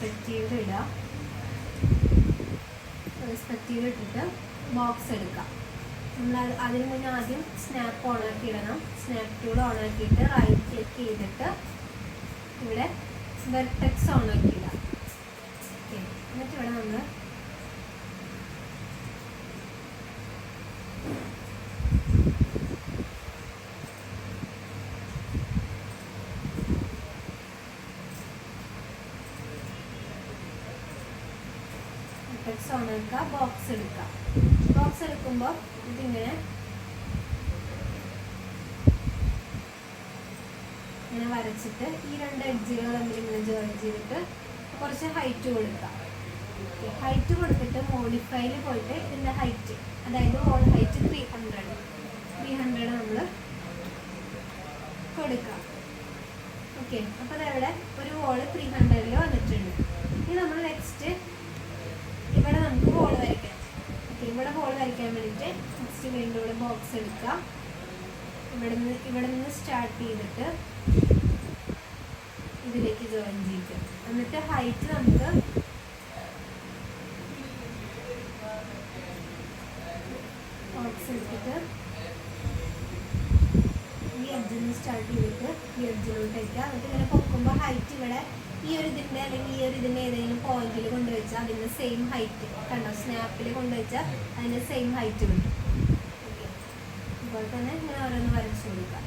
Perspective ഇടുക. Perspective ഇട്ടിട്ട് box എടുക്കാം. നമ്മൾ അതിന് മുന്നേ ആദ്യം സ്നാപ്പ് ഓണാക്കി ഇടണം. സ്നാപ്പ് ടൂൾ ഓണാക്കിയിട്ട് റൈറ്റ് ക്ലിക്ക് ചെയ്തിട്ട് ഇവിടെ വെർട്ടെക്സ് ഓണാക്കി ഇടാം. ഓക്കെ, എന്നിട്ട് ഇവിടെ നമ്മൾ വെർട്ടെക്സ് ഓണാക്കുക, ബോക്സ് എടുക്കുക. ബോക്സ് എടുക്കുമ്പോൾ ഇതിങ്ങനെ വരച്ചിട്ട് ഈ രണ്ട് എഡ്ജുകൾ തമ്മിൽ ഇങ്ങനെ ജോയിൻ ചെയ്തിട്ട് കുറച്ച് ഹൈറ്റ് കൊടുക്കുക. ഹൈറ്റ് കൊടുത്തിട്ട് മോഡിഫൈയിൽ പോയിട്ട് ഇതിൻ്റെ ഹൈറ്റ്, അതായത് വോൾ ഹൈറ്റ് 300 നമ്മൾ കൊടുക്കുക. ഓക്കെ, അപ്പോൾ അതവിടെ ഒരു വോള് 300 വന്നിട്ടുണ്ട്. ഇനി നമ്മൾ നെക്സ്റ്റ് ഇവിടെ നമുക്ക് വോൾ വരയ്ക്കാം. ഓക്കെ, ഇവിടെ വോൾ വരയ്ക്കാൻ വേണ്ടിയിട്ട് നെക്സ്റ്റ് വീണ്ടും ഇവിടെ ബോക്സ് എടുക്കുക. ഇവിടെ നിന്ന് സ്റ്റാർട്ട് ചെയ്തിട്ട് ഇതിലേക്ക് ജോയിൻ ചെയ്യുക. എന്നിട്ട് ഹൈറ്റ് നമുക്ക് ബോക്സ് എടുത്തിട്ട് ഈ എഡ്ജിൽ നിന്ന് സ്റ്റാർട്ട് ചെയ്തിട്ട് ഈ എഡ്ജിലോട്ട് വയ്ക്കുക. എന്നിട്ട് ഇങ്ങനെ പൊക്കുമ്പോൾ ഹൈറ്റ് ഇവിടെ ഈ ഒരു ഇതിൻ്റെ അല്ലെങ്കിൽ ഈ ഒരു ഇതിൻ്റെ ഏതെങ്കിലും പോയിന്റിൽ കൊണ്ടുവച്ചാൽ അതിൻ്റെ സെയിം ഹൈറ്റ് കണ്ടോ, സ്നാപ്പിൽ കൊണ്ടുവച്ചാൽ അതിൻ്റെ സെയിം ഹൈറ്റ് കിട്ടും. ഓക്കെ, അതുപോലെ തന്നെ ഇങ്ങനെ ഓരോന്ന് വരച്ചു കൊടുക്കുക.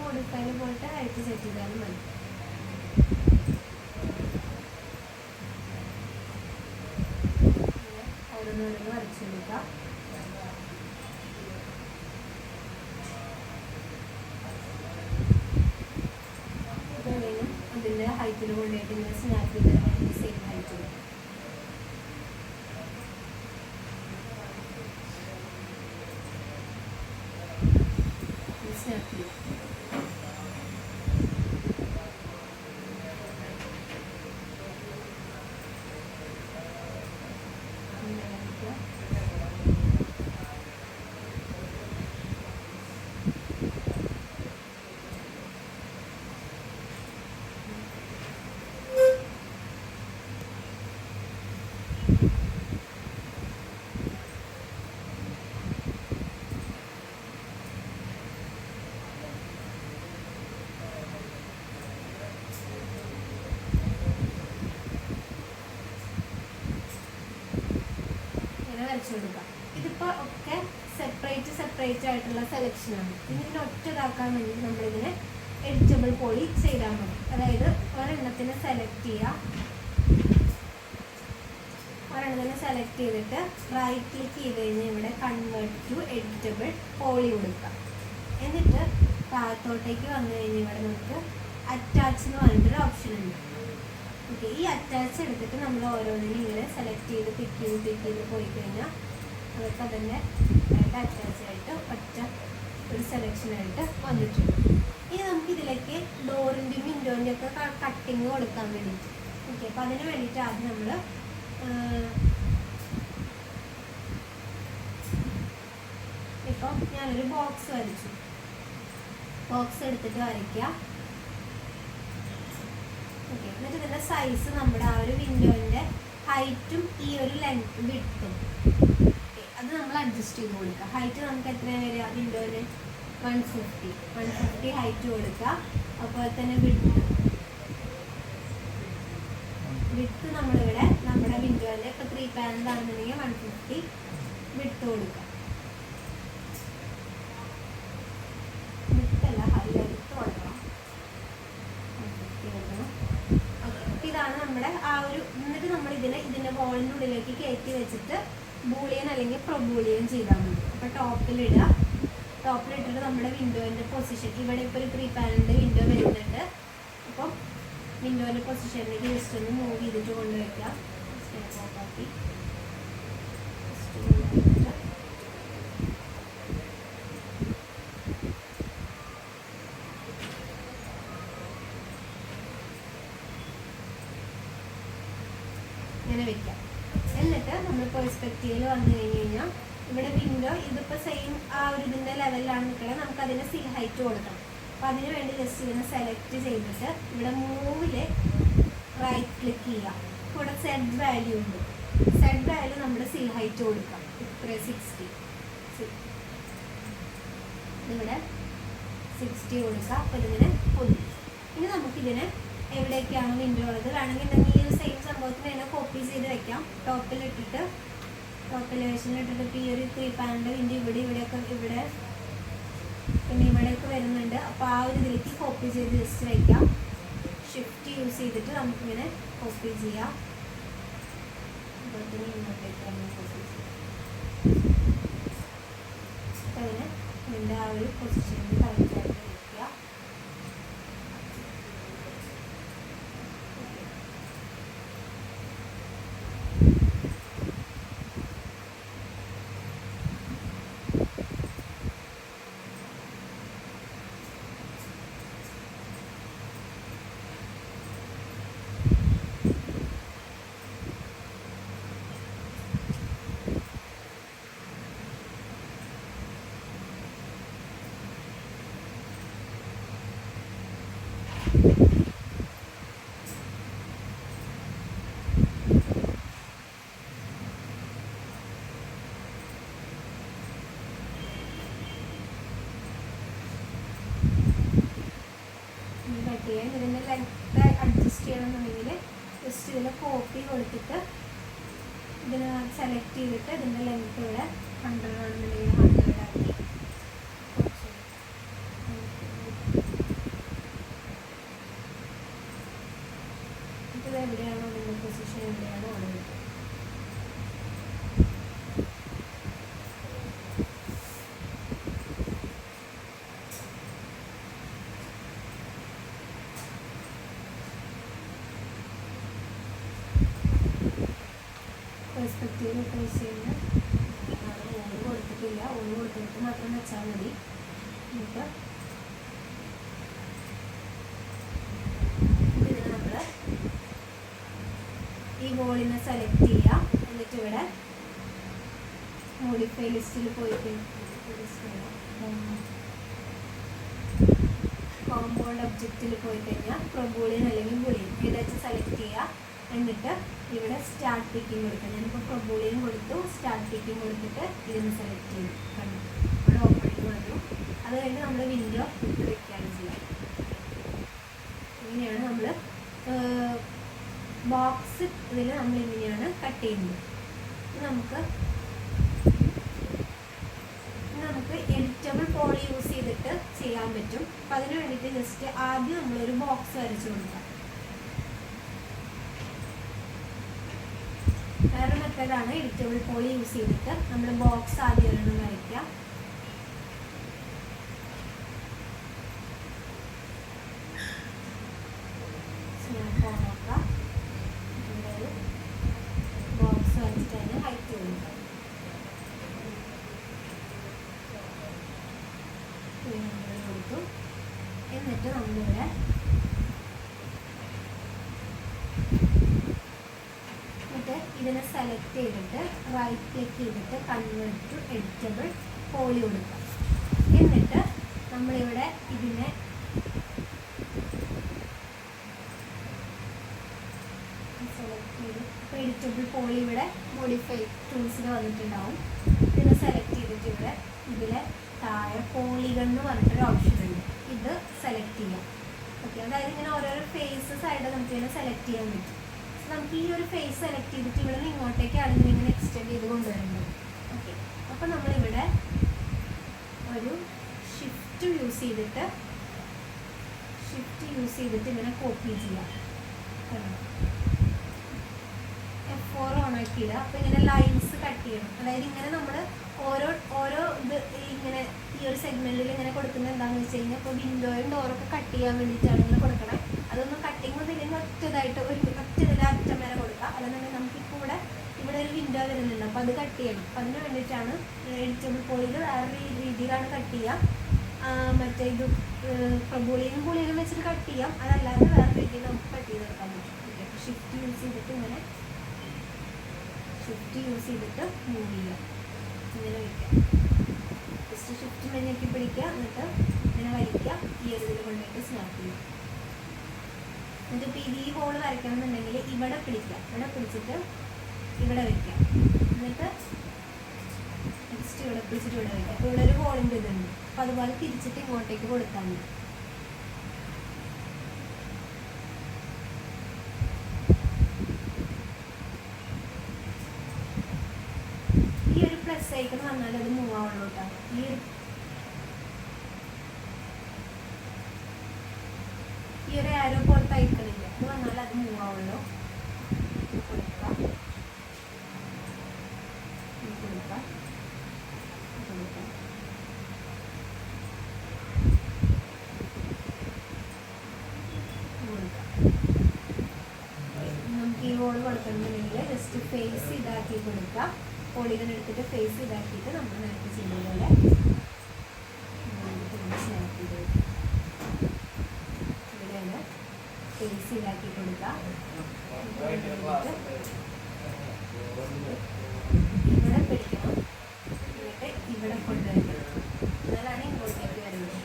മോഡിഫൈയിൽ പോയിട്ട് ഹൈറ്റ് സെറ്റ് ചെയ്താലും മതി. ഓരോന്നോരോന്ന് വരച്ചു കൊടുക്കാം. അതിൻ്റെ ഹൈറ്റിൽ കൊണ്ടുപോയിട്ട് ഇങ്ങനെ സ്നാപ്പ് ചെയ്ത് സെയിം ഹൈറ്റ് കൊടുക്കും. സ്നാപ്പ് ചെയ്യും. വരച്ചു കൊടുക്കാം. ഇതിപ്പോൾ ഒക്കെ സെപ്പറേറ്റ് ആയിട്ടുള്ള സെലക്ഷനാണ്. ഇതിനെ ഒറ്റ ഇതാക്കാൻ വേണ്ടി നമ്മളിതിനെ എഡിറ്റബിൾ പോളി ചെയ്താൽ മതി. അതായത് ഒരെണ്ണത്തിന് സെലക്ട് ചെയ്യുക, ഒരെണ്ണത്തിന് സെലക്ട് ചെയ്തിട്ട് റൈറ്റ് ക്ലിക്ക് ചെയ്ത് കഴിഞ്ഞാൽ ഇവിടെ കൺവേർട്ട് ടു എഡിറ്റബിൾ പോളി കൊടുക്കുക. എന്നിട്ട് താഴത്തോട്ടേക്ക് വന്നു കഴിഞ്ഞാൽ ഇവിടെ നമുക്ക് അറ്റാച്ച് എന്ന് പറഞ്ഞിട്ടൊരു ഓപ്ഷൻ ഉണ്ട്. ഓക്കെ, ഈ അറ്റാച്ച് എടുത്തിട്ട് നമ്മൾ ഓരോന്നിനും ഇങ്ങനെ സെലക്ട് ചെയ്ത് പിക്ക് ചെയ്ത് പോയി കഴിഞ്ഞാൽ അതൊക്കെ അതിൻ്റെ അറ്റാച്ച് ആയിട്ട് ഒറ്റ ഒരു സെലക്ഷനായിട്ട് വന്നിട്ടുണ്ട്. ഇനി നമുക്ക് ഇതിലേക്ക് ഡോറിൻ്റെയും വിൻഡോൻ്റെ ഒക്കെ കട്ടിങ് കൊടുക്കാൻ വേണ്ടിയിട്ട്. ഓക്കെ, അപ്പോൾ അതിന് വേണ്ടിയിട്ട് ആദ്യം നമ്മൾ ഇപ്പോൾ ഞാനൊരു ബോക്സ് വരച്ചു. ബോക്സ് എടുത്തിട്ട് വരയ്ക്കുക. ഓക്കെ, എന്നിട്ട് ഇതിൻ്റെ സൈസ് നമ്മുടെ ആ ഒരു വിൻഡോൻ്റെ ഹൈറ്റും ഈ ഒരു ലെങ്ത് വിഡ്ത്തും അത് നമ്മൾ അഡ്ജസ്റ്റ് ചെയ്ത് കൊടുക്കുക. ഹൈറ്റ് നമുക്ക് എത്രയാണ് വരിക? വിൻഡോന് 150 ഹൈറ്റ് കൊടുക്കുക. അതുപോലെ തന്നെ വിഡ്ത്ത് നമ്മളിവിടെ നമ്മുടെ വിൻഡോൻ്റെ ഇപ്പോൾ 3 പാനലാണെന്നുണ്ടെങ്കിൽ 150 വിഡ്ത്ത് കൊടുക്കുക. വിഡ്ത്തല്ല, ഹൈറ്റ് കൊടുക്കണം. 150 കൊടുക്കണം. ഓക്കെ, അപ്പോൾ ഇതാണ് നമ്മുടെ ആ ഒരു. എന്നിട്ട് നമ്മൾ ഇതിൻ്റെ വോളിൻ്റെ ഉള്ളിലേക്ക് കയറ്റി വെച്ചിട്ട് ബൂളിയൻ അല്ലെങ്കിൽ പ്രൊബൂളിയൻ ചെയ്താൽ മതി. അപ്പോൾ ടോപ്പിലിടുക. ടോപ്പിലിട്ടിട്ട് നമ്മുടെ വിൻഡോൻ്റെ പൊസിഷൻ, ഇവിടെ ഇപ്പോൾ ഒരു 3 പാനലിൻ്റെ വിൻഡോ വരുന്നുണ്ട്. അപ്പം വിൻഡോൻ്റെ പൊസിഷനിലേക്ക് ജസ്റ്റ് ഒന്ന് മൂവ് ചെയ്തിട്ട് കൊണ്ടുവയ്ക്കാം. ഓഫാക്കി ഇങ്ങനെ വെക്കാം. എന്നിട്ട് നമ്മൾ പെർസ്പെക്റ്റീവിൽ വന്നു കഴിഞ്ഞാൽ ഇവിടെ വിൻഡോ ഇതിപ്പോൾ സെയിം ആ ഒരു ഇതിൻ്റെ ലെവലിലാണ് നിൽക്കുന്നത്. നമുക്ക് അതിന് സിൽ ഹൈറ്റ് കൊടുക്കണം. അപ്പോൾ അതിന് വേണ്ടി ജസ്റ്റ് ഇതിനെ സെലക്ട് ചെയ്തിട്ട് ഇവിടെ മൂവില് റൈറ്റ് ക്ലിക്ക് ചെയ്യുക. ഇവിടെ സെറ്റ് വാല്യൂ ഉണ്ട്. സെറ്റ് വാല്യൂ നമ്മുടെ സിൽ ഹൈറ്റ് കൊടുക്കാം. ഇത്ര 60 ഇവിടെ 60 കൊടുക്കുക. അപ്പോൾ ഇതിങ്ങനെ പൊന്തി. ഇനി നമുക്കിതിനെ എവിടേക്കാണ് വിൻഡോ ഉള്ളത് വേണമെങ്കിൽ ഈ ഒരു സെയിം സംഭവത്തിന് തന്നെ കോപ്പി ചെയ്ത് വെക്കാം. ടോപ്പിലിട്ടിട്ട് ടോപ്പ് എലിവേഷനിലിട്ടിട്ട് ഇപ്പോൾ ഈ ഒരു 3 പാനലിൻ്റെ വിൻഡോ ഇവിടെയൊക്കെ ഇവിടെ പിന്നെ ഇവിടെയൊക്കെ വരുന്നുണ്ട്. അപ്പോൾ ആ ഒരു ഇതിലേക്ക് കോപ്പി ചെയ്ത് ജസ്റ്റ് വയ്ക്കാം. ഷിഫ്റ്റ് യൂസ് ചെയ്തിട്ട് നമുക്കിങ്ങനെ കോപ്പി ചെയ്യാം. ഇങ്ങോട്ടേക്കാണ് കോപ്പി ചെയ്യാം. അതിന് ഇതിൻ്റെ ആ ഒരു പൊസിഷനിൽ കറക്റ്റായിട്ട് വയ്ക്കുക. ഇതിൻ്റെ ലെങ്ത്ത് അഡ്ജസ്റ്റ് ചെയ്യണമെന്നുണ്ടെങ്കിൽ ജസ്റ്റ് ഇതിൽ കോപ്പി കൊടുത്തിട്ട് ഇതിനെ സെലക്ട് ചെയ്തിട്ട് ഇതിൻ്റെ ലെങ്ത്ത് ഇവിടെ 100 ആണെന്നുണ്ടെങ്കിൽ 100 ആക്കി ഇത് എവിടെയാണോ അതിൻ്റെ പൊസിഷൻ എവിടെയാണോ അവിടെ പെർസ്പെക്റ്റീവ് പ്ലേസ് ചെയ്യുന്ന ഓൺ കൊടുത്തിട്ടില്ല. ഓൺ കൊടുത്തിട്ട് മാത്രം വെച്ചാൽ മതി. എന്നിട്ട് ഇതിന് നമ്മൾ ഈ വോളിനെ സെലക്ട് ചെയ്യാം. എന്നിട്ട് ഇവിടെ മോഡിഫൈ ലിസ്റ്റിൽ പോയിട്ട് കോമ്പൗണ്ട് ഒബ്ജക്റ്റിൽ പോയി കഴിഞ്ഞാൽ പ്രൊബൂളിയൻ അല്ലെങ്കിൽ ബൂളിയൻ ഏതാச்சுം സെലക്ട് ചെയ്യുക. എന്നിട്ട് ഇവിടെ സ്റ്റാർട്ട് പിക്കിങ് കൊടുക്കാം. ഞാനിപ്പോൾ പ്രൊബൂളിയൻ കൊടുത്തു. സ്റ്റാർട്ട് പിക്കിങ് കൊടുത്തിട്ട് ഇതിന് സെലക്ട് ചെയ്തു. കണ്ടു ഇവിടെ ഓപ്പണിങ് വന്നു. അത് കഴിഞ്ഞ് നമ്മൾ വിൻഡോ ഇട്ട് വയ്ക്കുകയാണ് ചെയ്യുക. ഇങ്ങനെയാണ് നമ്മൾ ബോക്സ് ഇതിൽ നമ്മൾ ഇങ്ങനെയാണ് കട്ട് ചെയ്യുന്നത്. നമുക്ക് എഡിറ്റബിൾ പോളി യൂസ് ചെയ്തിട്ട് ചെയ്യാൻ പറ്റും. അപ്പം അതിന് വേണ്ടിയിട്ട് ജസ്റ്റ് ആദ്യം നമ്മളൊരു ബോക്സ് വരച്ചു കൊടുക്കാം. വേറെ മെത്തേഡാണ് എഡിറ്റബിൾ പോളി യൂസ് ചെയ്തിട്ട് നമ്മൾ ബോക്സ് ആദ്യം ഒരെണ്ണം വരയ്ക്കാം. നോക്കാം. ഇവിടെ ഒരു ബോക്സ് വരച്ചിട്ട് അതിന് ഹൈറ്റ് കൊടുക്കാം. കൊടുത്തു. എന്നിട്ട് നമ്മളിവിടെ ഇതിനെ സെലക്ട് ചെയ്തിട്ട് റൈറ്റ് ക്ലിക്ക് ചെയ്തിട്ട് കൺവേർട്ട് ടു എഡിറ്റബിൾ പോളി കൊടുക്കാം. എന്നിട്ട് നമ്മളിവിടെ ഇതിനെ സെലക്ട് ചെയ്ത് ഇപ്പോൾ എഡിറ്റബിൾ പോളി ഇവിടെ മോഡിഫൈ ടൂൾസിൽ വന്നിട്ടുണ്ടാവും. ഇതിനെ സെലക്ട് ചെയ്തിട്ട് ഇവിടെ ഇതിലെ താഴെ പോളിഗൺ എന്ന് പറഞ്ഞിട്ടൊരു ഓപ്ഷൻ ഉണ്ട്. ഇത് സെലക്ട് ചെയ്യാം. ഓക്കെ, അതായത് ഇങ്ങനെ ഓരോരോ ഫേസസ് ആയിട്ട് നമുക്ക് ഇതിനെ സെലക്ട് ചെയ്യാൻ പറ്റും. നമുക്ക് ഈ ഒരു ഫേസ് സെലക്ട് ചെയ്തിട്ട് ഇവിടെ നിന്ന് ഇങ്ങോട്ടേക്കാണ് ഇതിങ്ങനെ എക്സ്റ്റെൻഡ് ചെയ്ത് കൊണ്ടുവരുന്നത്. ഓക്കെ, അപ്പോൾ നമ്മളിവിടെ ഒരു ഷിഫ്റ്റ് യൂസ് ചെയ്തിട്ട് ഇങ്ങനെ കോപ്പി ചെയ്യാം. F4 on ആക്കിയിടുക. അപ്പോൾ ഇങ്ങനെ ലൈൻസ് കട്ട് ചെയ്യണം. അതായത് ഇങ്ങനെ നമ്മൾ ഓരോ ഇത് ഇങ്ങനെ ഈ ഒരു സെഗ്മെൻറ്റിൽ ഇങ്ങനെ കൊടുക്കുന്നത് എന്താണെന്ന് വെച്ച് കഴിഞ്ഞാൽ ഇപ്പോൾ വിൻഡോയും ഡോറൊക്കെ കട്ട് ചെയ്യാൻ വേണ്ടിയിട്ടാണ് ഇങ്ങനെ കൊടുക്കണേ. അതൊന്നും കട്ടിങ് ഒന്നും ഒറ്റതായിട്ട് ഒരു അറ്റം വരെ കൊടുക്കുക. അല്ലെന്നുണ്ടെങ്കിൽ നമുക്കിപ്പോൾ ഇവിടെ ഒരു വിൻഡോ വരുന്നുണ്ട്. അപ്പോൾ അത് കട്ട് ചെയ്യണം. അപ്പോൾ അതിന് വേണ്ടിയിട്ടാണ് എഡിറ്റബിൾ പോളിയിൽ വേറെ രീതിയിലാണ് കട്ട് ചെയ്യുക. മറ്റേ ഇത് ബൂളിയനും വെച്ചിട്ട് കട്ട് ചെയ്യാം. അതല്ലാതെ വേറെ രീതിയിൽ നമുക്ക് കട്ട് ചെയ്തെടുക്കാൻ പറ്റും. ഷിഫ്റ്റ് യൂസ് ചെയ്തിട്ട് ഇങ്ങനെ ഷിഫ്റ്റ് യൂസ് ചെയ്തിട്ട് മൂവ് ചെയ്യുക. ഇങ്ങനെ വയ്ക്കുക. ജസ്റ്റ് ഷിഫ്റ്റ് മെനുക്കി പിടിക്കുക, എന്നിട്ട് ഇങ്ങനെ വലിക്കുക, ഈ ഒരു ഇതിൽ കൊണ്ടുപോയിട്ട് സ്നാപ്പ് ചെയ്യുക. എന്നിട്ട് ഇപ്പോൾ ഈ ഹോൾ വരയ്ക്കണം എന്നുണ്ടെങ്കിൽ ഇവിടെ പിടിക്കുക, ഇവിടെ പിടിച്ചിട്ട് ഇവിടെ വയ്ക്കുക. എന്നിട്ട് നെക്സ്റ്റ് ഇവിടെ പിടിച്ചിട്ട് ഇവിടെ വയ്ക്കുക. അപ്പോൾ ഇവിടെ ഒരു ഹോളിൻ്റെ ഇതുണ്ട്. അപ്പോൾ അതുപോലെ തിരിച്ചിട്ട് ഇങ്ങോട്ടേക്ക് കൊടുത്താൽ മതി. ഈ ഒരു പ്ലസ് ഐക്കൺ വന്നാൽ അത് മൂവ് ആവുള്ളൂ കേട്ടോ. ഈ ഒരു ആരോ പോലത്തെ ഐക്കണില്ല, അത് വന്നാൽ അത് മൂവ് ആവുള്ളൂ. കൊടുക്കുക, കൊടുക്കുക, കൊടുക്കുക. നമുക്ക് ഈ ഹോൾ കൊടുക്കണമെന്നുണ്ടെങ്കിൽ ജസ്റ്റ് ഫേസ് ഇതാക്കി കൊടുക്കുക. പോളിഗൺ എടുത്തിട്ട് ഫേസ് ഇതാക്കിയിട്ട് നമ്മൾ നേരത്തെ ചെയ്യുന്ന പോലെ സ്നാപ്പ് ചെയ്ത് ഇവിടെയാണ് ഫേസ് ഇതാക്കി കൊടുക്കുക. ഇവിടെ പിടിക്കണം, എന്നിട്ട് ഇവിടെ കൊണ്ടുവരണം. എന്നാലാണ് ഇങ്ങോട്ടേക്ക് വരുന്നത്.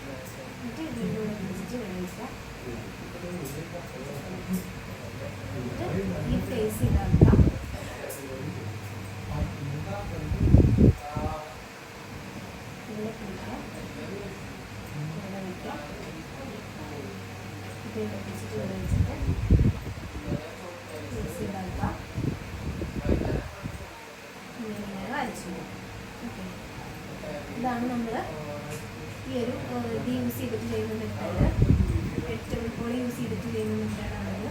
എന്നിട്ട് ഇതിലൂടെ പിടിച്ചിട്ട് ഇവിടെ വയ്ക്കുക. എന്നിട്ട് ഈ ഫേസ് ഇതാക്കുക. ഇവിടെ പിടിക്കുക, ഇവിടെ വയ്ക്കുക. ഇത് പിടിച്ചിട്ട് ഇവിടെ വെച്ചിട്ട് ഫേസ് ഇതാക്കുക. ഇങ്ങനെ വരച്ചു. ഓക്കെ, ഇതാണ് നമ്മൾ ഈ ഒരു ഇത് യൂസ് ചെയ്തിട്ട് ചെയ്യുന്ന മെത്തേഡ്. വെജിറ്റബിൾ പോളി യൂസ് ചെയ്തിട്ട് ചെയ്യുന്ന മെത്തേഡാണത്.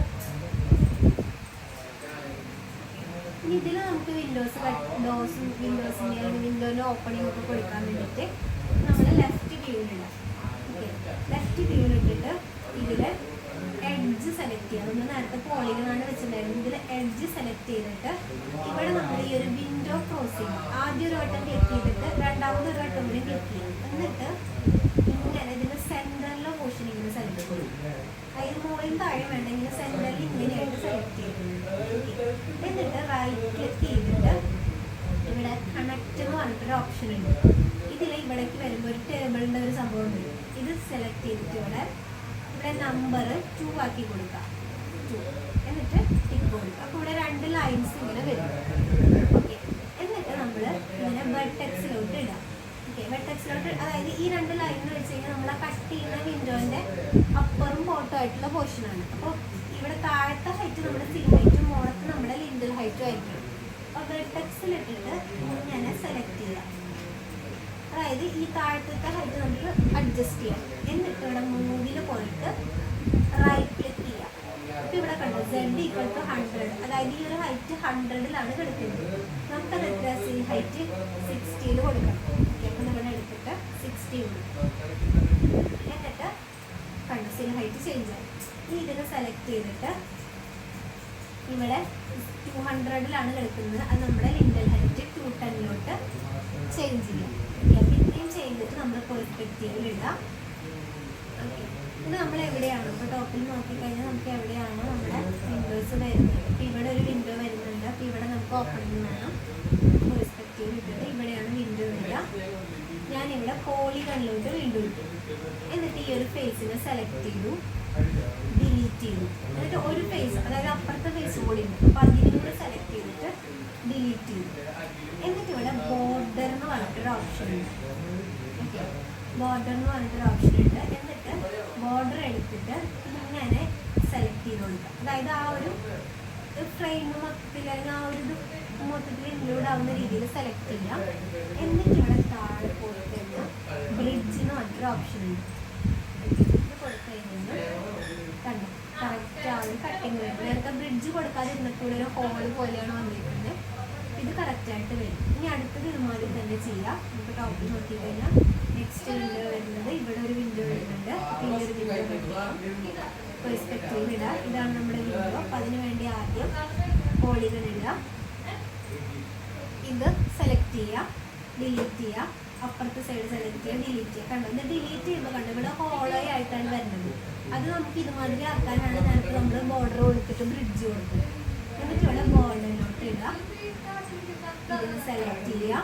ഇനി ഇതിൽ നമുക്ക് വിൻഡോസിൻ്റെ ഓപ്പണിംഗ് ഒക്കെ കൊടുക്കാൻ വേണ്ടിയിട്ട് നമ്മൾ ലെഫ്റ്റ് വ്യൂവിലിടാം. ഓക്കെ, ലെഫ്റ്റ് വ്യൂവിലിട്ടിട്ട് ഇതിൽ എഡ്ജ് സെലക്ട് ചെയ്യുക. നമ്മൾ നേരത്തെ പോളിഗണാണ് വെച്ചിട്ടുണ്ടായിരുന്നത്. ഇതിൽ എഡ്ജ് സെലക്ട് ചെയ്തിട്ട് ഇവിടെ നമ്മൾ ഈ ഒരു വിൻഡോ ക്രോസ് ചെയ്യും. ആദ്യം ഒരു വട്ടം ക്ലിക്ക് ചെയ്തിട്ട് രണ്ടാമത് ഒരു വട്ടം കൂടി ക്ലിക്ക് ചെയ്യും. എന്നിട്ട് ഇങ്ങനെ ഇതിൻ്റെ സെൻറ്ററിലെ പോർഷൻ ഇങ്ങനെ സെലക്ട് ചെയ്യും. അതിന് മുകളിൽ താഴെ വേണമെങ്കിൽ സെൻറ്ററിൽ ഇങ്ങനെയായിട്ട് സെലക്ട് ചെയ്യും. എന്നിട്ട് റൈറ്റ് ക്ലിക്ക് ചെയ്തിട്ട് ഇവിടെ കണക്ട് എന്ന് പറഞ്ഞിട്ടൊരു ഓപ്ഷൻ ഉണ്ട്. ഇതിൽ ഇവിടേക്ക് വരുമ്പോൾ ഒരു ടേബിളിൻ്റെ ഒരു സംഭവം ഉണ്ട്. ഇത് സെലക്ട് ചെയ്തിട്ട് ഇവിടെ നമ്പർ 2 ആക്കി കൊടുക്കുക. 2 എന്നിട്ട് ടിക്ക് കൊടുക്കുക. അപ്പോൾ ഇവിടെ 2 ലൈൻസ് ഇങ്ങനെ വരും. ഓക്കെ, എന്നിട്ട് നമ്മൾ ഇങ്ങനെ വെർട്ടെക്സിലോട്ട് ഇടാം. ഓക്കെ, വെർട്ടെക്സിലോട്ട്, അതായത് ഈ 2 ലൈൻ എന്ന് വെച്ച് കഴിഞ്ഞാൽ നമ്മൾ കട്ട് ചെയ്യുന്ന വിൻഡോൻ്റെ അപ്പറും ബോട്ടും ആയിട്ടുള്ള പോർഷനാണ്. അപ്പോൾ ഇവിടെ താഴത്തെ ഹൈറ്റ് നമ്മുടെ സീ ഹൈറ്റും മുകളത്ത് നമ്മുടെ ലിൻഡൽ ഹൈറ്റും ആയിരിക്കും. അപ്പോൾ വെർട്ടെക്സിലിട്ടിട്ട് ഇങ്ങനെ സെലക്ട് ചെയ്യാം. അതായത് ഈ താഴത്തെ ഹൈറ്റ് നമുക്ക് അഡ്ജസ്റ്റ് ചെയ്യാം. എന്നിട്ട് ഇവിടെ മൂവിൽ പോയിട്ട് റൈറ്റ് ക്ലിക്ക് ചെയ്യാം. അപ്പോൾ ഇവിടെ കണ്ടു Z=100, അതായത് ഈ ഒരു ഹൈറ്റ് 100-ലാണ് കിടക്കുന്നത്. നമുക്കത് എത്ര സീ ഹൈറ്റ് 60-ൽ കൊടുക്കണം. ഓക്കെ, അപ്പോൾ നമ്മൾ എടുത്തിട്ട് 60 കൊടുക്കും. എന്നിട്ട് കണ്ടു സീ ഹൈറ്റ് ചേഞ്ച് ആയി. ഈ ഇതിനെ സെലക്ട് ചെയ്തിട്ട് ഇവിടെ 200-ലാണ് കിടക്കുന്നത്. അത് നമ്മുടെ ലിൻഡൽ ഹൈറ്റ് 210-ലോട്ട് ചേഞ്ച് ചെയ്യാം. പിന്നെയും ചെയ്തിട്ട് നമ്മൾ പെർസ്പെക്റ്റീവിലിടാം. ഓക്കെ, ഇത് നമ്മൾ എവിടെയാണ് ഇപ്പോൾ ടോപ്പിൽ നോക്കിക്കഴിഞ്ഞാൽ നമുക്ക് എവിടെയാണോ നമ്മുടെ വിൻഡോസ് വരുന്നത്. അപ്പോൾ ഇവിടെ ഒരു വിൻഡോ വരുന്നുണ്ട്. അപ്പോൾ ഇവിടെ നമുക്ക് ഓപ്പണിംഗ് വേണം. പെർസ്പെക്റ്റീവ് ഇട്ടിട്ട് ഇവിടെയാണ് വിൻഡോ വരിക. ഞാനിവിടെ പോളിഗണിലോട്ട് വീണ്ടും ഇട്ടു. എന്നിട്ട് ഈ ഒരു ഫേസിനെ സെലക്ട് ചെയ്തു, ഡിലീറ്റ് ചെയ്തു. എന്നിട്ട് ഒരു ഫേസ്, അതായത് അപ്പുറത്തെ ഫേസ് കൂടി ഉണ്ട്. അപ്പോൾ അതിനും കൂടെ സെലക്ട് ചെയ്തിട്ട് ഡിലീറ്റ് ചെയ്തു. എന്നിട്ട് ഇവിടെ ബോർഡർ എന്ന് പറഞ്ഞിട്ടൊരു ഓപ്ഷൻ ഉണ്ട്. ഓക്കെ, ബോർഡർ എന്ന് പറഞ്ഞിട്ടൊരു ഓപ്ഷൻ ഉണ്ട്. എന്നിട്ട് ബോർഡർ എടുത്തിട്ട് ഇങ്ങനെ സെലക്ട് ചെയ്ത് കൊടുക്കുക. അതായത് ആ ഒരു ഫ്രെയിം മൊത്തത്തിൽ, അല്ലെങ്കിൽ ആ ഒരു ഇത് മൊത്തത്തിൽ ഇൻക്ലൂഡ് ആവുന്ന രീതിയിൽ സെലക്ട് ചെയ്യാം. എന്നിട്ട് ഇവിടെ താഴെ പോയി കഴിഞ്ഞാൽ ബ്രിഡ്ജ് എന്ന് പറഞ്ഞിട്ടൊരു ഓപ്ഷൻ ഉണ്ട്. ഇത് കൊടുത്തു കഴിഞ്ഞാൽ കണ്ടു കറക്റ്റ് ആ ഒരു കട്ടിങ് വരും. നേരത്തെ ബ്രിഡ്ജ് കൊടുക്കാതിരുന്നിട്ട് ഇവിടെ ഒരു ഹോൾ പോലെയാണ് വന്നിരിക്കുന്നത്. ഇത് കറക്റ്റായിട്ട് വരും. ഇനി അടുത്തത് ഇതുമാതിരി തന്നെ ചെയ്യാം. നമുക്ക് ടോപ്പിൽ നോക്കിക്കഴിഞ്ഞാൽ നെക്സ്റ്റ് വിൻഡോ വരുന്നത് ഇവിടെ ഒരു വിൻഡോ വരുന്നുണ്ട്. ഈ ഒരു വിൻഡോ പെർസ്പെക്റ്റീവ് ഇടുക. ഇതാണ് നമ്മുടെ വിൻഡോ. അപ്പോൾ അതിന് വേണ്ടി ആദ്യം പോളിഗൺ ഇടുക. ഇത് സെലക്ട് ചെയ്യുക, ഡിലീറ്റ് ചെയ്യുക. അപ്പുറത്തെ സൈഡ് സെലക്ട് ചെയ്യുക, ഡിലീറ്റ് ചെയ്യുക. കണ്ടോ, ഇത് ഡിലീറ്റ് ചെയ്യുമ്പോൾ കണ്ടോ ഇവിടെ ഹോളോ ആയിട്ടാണ് വരുന്നത്. അത് നമുക്ക് ഇതുമാതിരി ആക്കാനാണ് നേരത്തെ നമ്മൾ ബോർഡർ കൊടുത്തിട്ട് ബ്രിഡ്ജ് കൊടുത്തത്. എന്നിട്ട് ഇവിടെ ബോർഡറിലോട്ട് ഇടുക. ഇതിന് സെലക്ട് ചെയ്യുക,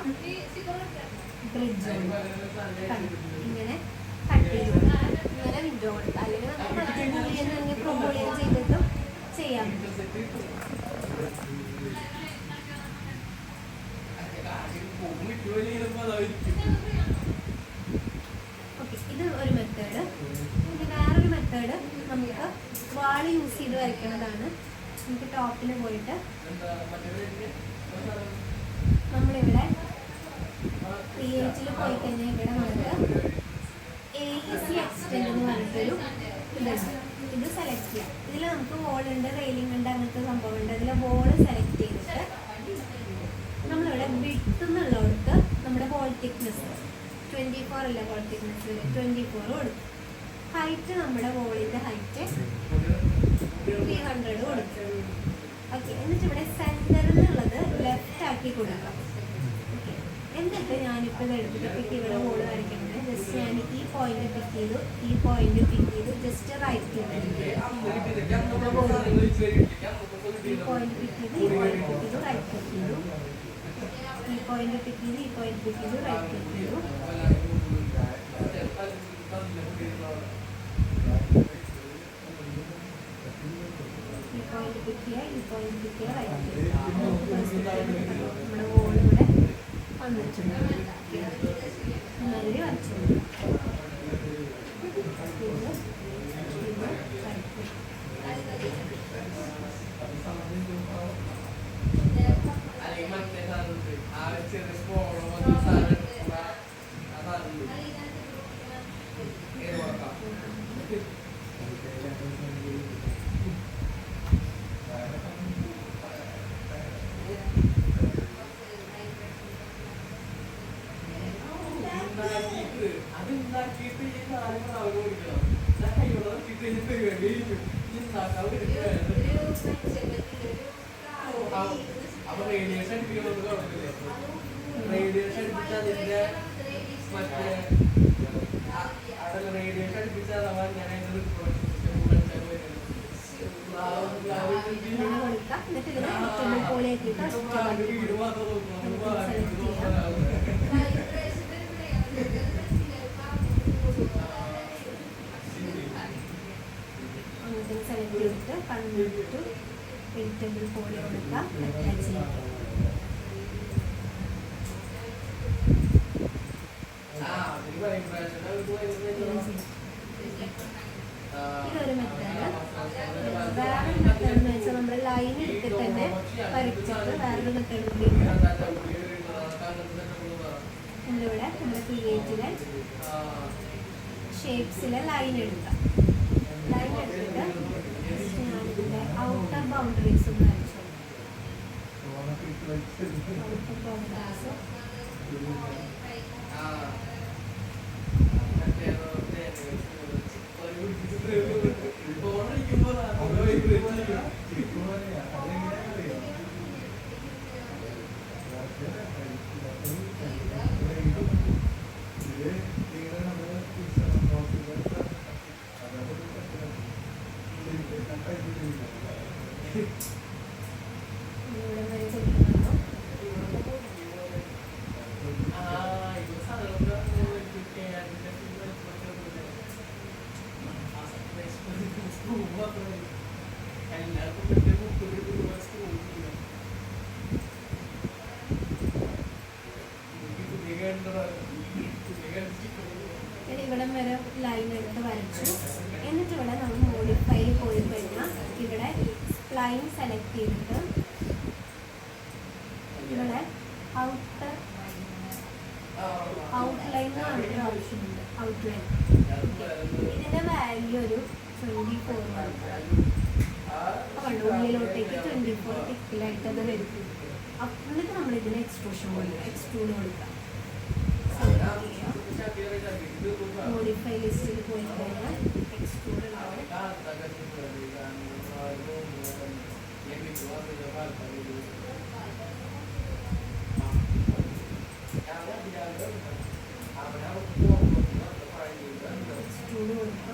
ബ്രിഡ്ജ് ഇങ്ങനെ കട്ട് ചെയ്ത് കൊടുക്കുക, ഇങ്ങനെ വിൻഡോ കൊടുക്കുക. അല്ലെങ്കിൽ നമുക്ക് ബൂളിയൻ അല്ലെങ്കിൽ പ്രൊബൂളിയൻ ചെയ്തിട്ടും ചെയ്യാം. ഓക്കെ, ഇത് ഒരു മെത്തേഡ്. ഇനി വേറൊരു മെത്തേഡ് നമുക്ക് വാള് യൂസ് ചെയ്ത് വരയ്ക്കുന്നതാണ്. നമുക്ക് ടോപ്പിൽ പോയിട്ട് നമ്മളിവിടെ ക്രിയേറ്റിൽ പോയി കഴിഞ്ഞാൽ ഇവിടെ നമുക്ക് AEC എക്സ്റ്റെൻഡ് എന്ന് പറഞ്ഞിട്ടൊരു ഇതുണ്ട്. ഇത് സെലക്ട് ചെയ്യാം. ഇതിൽ നമുക്ക് വോൾ ഉണ്ട്, റെയിലിംഗ് ഉണ്ട്, അങ്ങനത്തെ സംഭവം ഉണ്ട്. അതിൽ വോള് സെലക്ട് ചെയ്തിട്ട് നമ്മളിവിടെ വിട്ട് എന്നുള്ളടത്ത് നമ്മുടെ വോൾ തിക്നെസ് 24 അല്ല, വോൾ തിക്നെസ് 24 കൊടുക്കും. ഹൈറ്റ് നമ്മുടെ വോളിൻ്റെ ഹൈറ്റ് 300 കൊടുക്കും. ഓക്കെ, എന്നിട്ട് ഇവിടെ സെൻറ്ററിൽ നിന്നുള്ളത് ലെഫ്റ്റ് ആക്കി കൊടുക്കാം. ഓക്കെ, എന്നിട്ട് ഞാനിപ്പോൾ ഇത് എടുത്തിട്ട് ഇവിടെ വോള് വരയ്ക്കുന്നത് ജസ്റ്റ് ഞാൻ ഈ പോയിന്റ് പിക്ക് ചെയ്തു, ഈ പോയിന്റ് പിക്ക് ചെയ്തു, ജസ്റ്റ് റൈറ്റ് ചെയ്തു, ഈ പോയിന്റ് പിക്ക് ചെയ്തു, ഈ പോയിന്റ് പിക്ക് ചെയ്തു, റൈറ്റ് ക്ലിക്ക് ചെയ്തു, ഈ പോയിന്റ് പിക്ക് ചെയ്തു, ഈ പോയിന്റ് പിക്ക് ചെയ്തു, റൈറ്റ് ക്ലിക്ക് ചെയ്തു. ഈ പോയിന്റ് പിക്ക് ചെയ്യുക, ഈ പോയിന്റ് പിക്ക് ചെയ്യുക, റൈറ്റ് ക്ലിക്ക് ചെയ്യുക. നമ്മുടെ വോൾ ഇവിടെ വന്നിട്ടുണ്ട്. നല്ലൊരു വരച്ചു സെലക്ട് ചെയ്തിട്ട് കണ്ടിട്ട് വെജിറ്റബിൾ പോലെ കൊടുക്കാം, അറ്റാച്ച് ചെയ്യാം. ഇതൊരു മെത്തേഡ്. വേറൊരു മെത്തേഡ് എന്ന് വെച്ചാൽ നമ്മൾ ലൈൻ എടുത്തിട്ട് തന്നെ വരച്ചിട്ട് വേറൊരു മെത്തേഡ് കൂടി നമ്മളിവിടെ നമ്മുടെ ക്രിയേറ്റിലെ ഷേപ്സിലെ ലൈൻ എടുക്കാം. ലൈൻ എടുത്തിട്ട് ഞാനിതിൻ്റെ ഔട്ടർ ബൗണ്ടറീസ് ഒന്ന് വരച്ചു. ഔട്ടർ ബൗണ്ടറീസ് ഇവിടെ വരെ കൊടുക്കുന്നുണ്ടോ? ഇവിടം വരെ ലൈൻ എടുത്ത് വരച്ചു. എന്നിട്ട് ഇവിടെ നമ്മൾ മോഡിഫൈ പോയി കഴിഞ്ഞാൽ ഇവിടെ സ്പ്ലൈൻ സെലക്ട് ചെയ്തിട്ട് ഇവിടെ ഔട്ട്ലൈൻ എന്ന് പറഞ്ഞൊരു ഓപ്ഷൻ ഉണ്ട്. ഔട്ട്ലൈൻ ഇതിൻ്റെ വാല്യൂ ഒരു 24 കണ്ടു. ഉള്ളിലോട്ടേക്ക് 24 തിക്കിലായിട്ട് അത് വരും. എന്നിട്ട് നമ്മൾ ഇതിന് എക്സ്ട്രൂഷൻ കൊടുക്കുക, എക്സ്ട്രൂഡ് കൊടുക്കുക. മോഡിഫൈ ലിസ്റ്റിൽ പോയി കഴിഞ്ഞാൽ എക്സ്ട്രൂഡ് ഉണ്ടാവും. എക്സ്ട്രൂഡ് കൊടുക്കുക.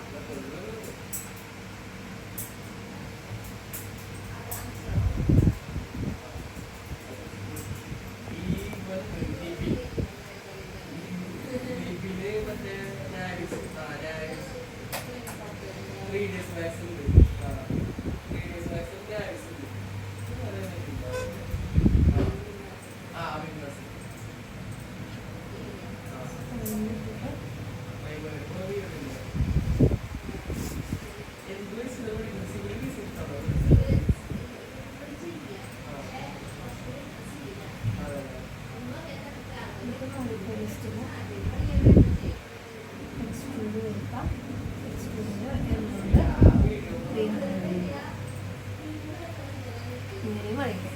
ഇങ്ങനെയും വരയ്ക്കാം.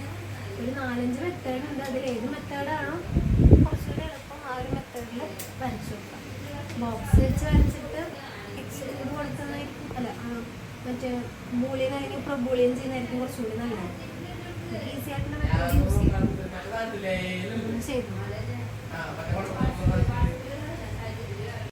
ഒരു 4-5 മെത്തേഡ് ഉണ്ട്. അതിൽ ഏത് മെത്തേഡാണോ കുറച്ചുകൂടി എളുപ്പം ആ ഒരു മെത്തേഡിൽ വരച്ചു കൊടുക്കാം. ബോക്സ് വെച്ച് വരച്ചിട്ട് ഇത് കൊടുക്കുന്നതായിരിക്കും, അല്ല മറ്റേ ബൂളിയൻ അല്ലെങ്കിൽ പ്രൊബൂളിയൻ ചെയ്യുന്നതായിരിക്കും കുറച്ചുകൂടി നല്ലത്. ഈസി ആയിട്ടുള്ള മെത്തേഡ് യൂസ് ചെയ്തു.